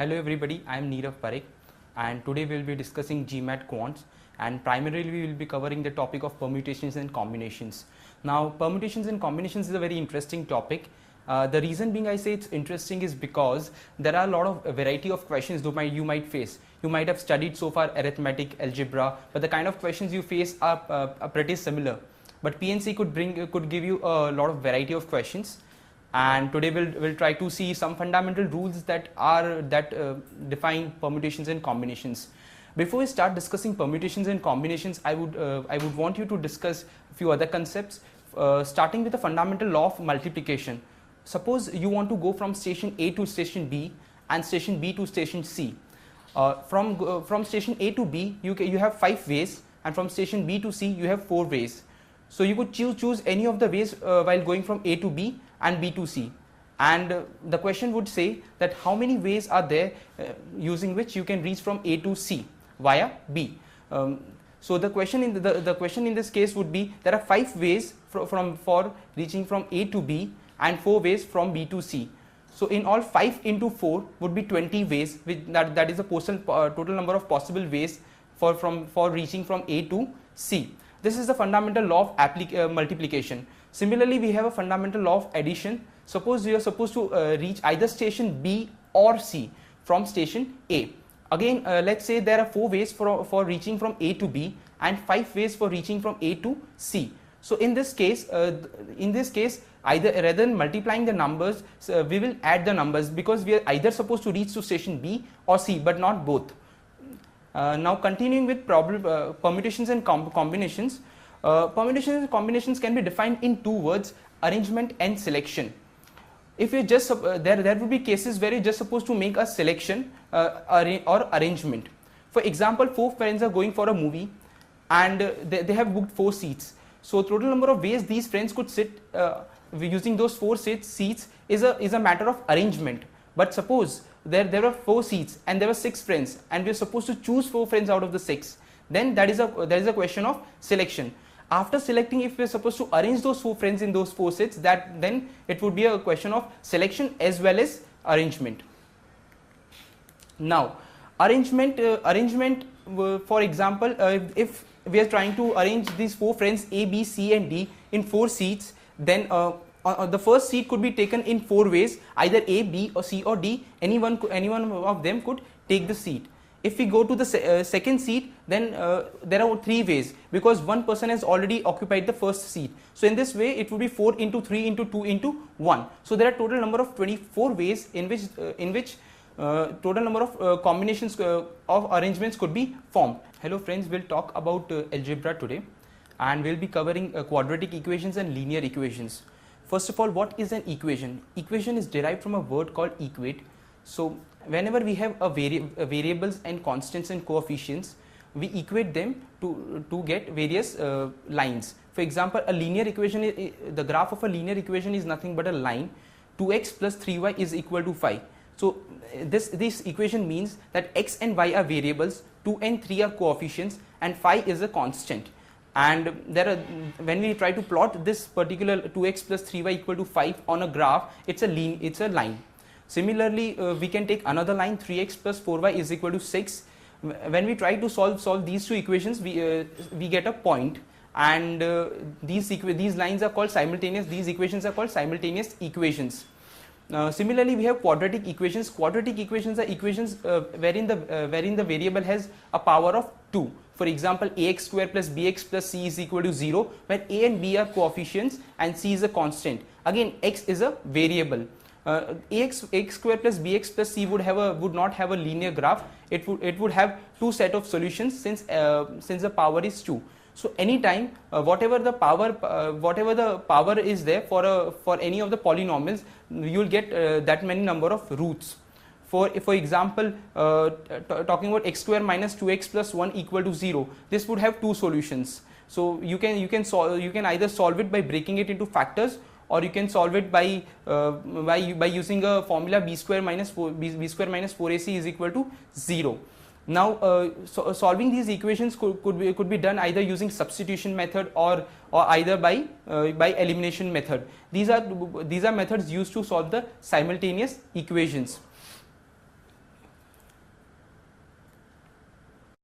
Hello everybody, I am Neerav Parekh and today we will be discussing GMAT quants, and primarily we will be covering the topic of permutations and combinations. Now permutations and combinations is a very interesting topic. The reason being I say it's interesting is because there are a lot of variety of questions you might face. You might have studied so far arithmetic, algebra, but the kind of questions you face are pretty similar. But PNC could give you a lot of variety of questions. And today we'll try to see some fundamental rules that define permutations and combinations. Before we start discussing permutations and combinations, I would want you to discuss a few other concepts, starting with the fundamental law of multiplication. Suppose you want to go from station A to station B and station B to station C. From station A to B you have 5 ways, and from station B to C you have 4 ways. So you could choose any of the ways while going from A to B and B to C, and the question would say that how many ways are there using which you can reach from A to C via B. So the question in this case would be there are 5 ways for reaching from A to B and 4 ways from B to C. So in all, 5 into 4 would be 20 ways, that is the total number of possible ways for reaching from A to C. This is the fundamental law of multiplication. Similarly, we have a fundamental law of addition. Suppose you are supposed to reach either station B or C from station A. Again, let's say there are 4 ways for reaching from A to B and 5 ways for reaching from A to C. So in this case, either rather than multiplying the numbers, we will add the numbers, because we are either supposed to reach to station B or C, but not both. Now continuing with permutations and combinations. Permutations and combinations can be defined in 2 words: arrangement and selection. If you just there would be cases where you just supposed to make a selection or arrangement. For example, 4 friends are going for a movie and they have booked 4 seats. So total number of ways these friends could sit using those 4 seats is a matter of arrangement. But suppose there were 4 seats and there were 6 friends and we are supposed to choose 4 friends out of the 6, then there is a question of selection. After selecting, if we are supposed to arrange those 4 friends in those 4 seats, then it would be a question of selection as well as arrangement. Now arrangement, for example, if we are trying to arrange these 4 friends A, B, C and D in 4 seats, then the first seat could be taken in 4 ways: either A, B or C or D. Anyone of them could take the seat. If we go to the second seat, then there are 3 ways, because one person has already occupied the first seat. So in this way it would be 4 into 3 into 2 into 1. So there are total number of 24 ways in which total number of combinations of arrangements could be formed. Hello friends, we'll talk about algebra today, and we'll be covering quadratic equations and linear equations. First of all, what is an equation? Equation is derived from a word called equate. So whenever we have variables and constants and coefficients, we equate them to get various lines. For example, a linear equation, the graph of a linear equation is nothing but a line. 2x plus 3y is equal to 5. So this equation means that x and y are variables, 2 and 3 are coefficients, and phi is a constant. And when we try to plot this particular 2x plus 3y equal to 5 on a graph, it's a line. Similarly, we can take another line, 3x plus 4y is equal to 6. When we try to solve these 2 equations, we get a point, and these lines are called simultaneous. These equations are called simultaneous equations. Similarly, we have quadratic equations. Quadratic equations are equations wherein the variable has a power of 2. For example, ax square plus bx plus c is equal to 0, where a and b are coefficients and c is a constant. Again, x is a variable. Ax square plus bx plus c would not have a linear graph. It would have 2 set of solutions, since the power is 2. So anytime whatever the power is there for any of the polynomials, you will get that many number of roots. For example, talking about x square minus 2x plus 1 equal to 0, this would have 2 solutions. So you can either solve it by breaking it into factors, or you can solve it by using a formula b square minus 4ac is equal to 0. Now solving these equations could be done either using substitution method or either by elimination method. These are methods used to solve the simultaneous equations.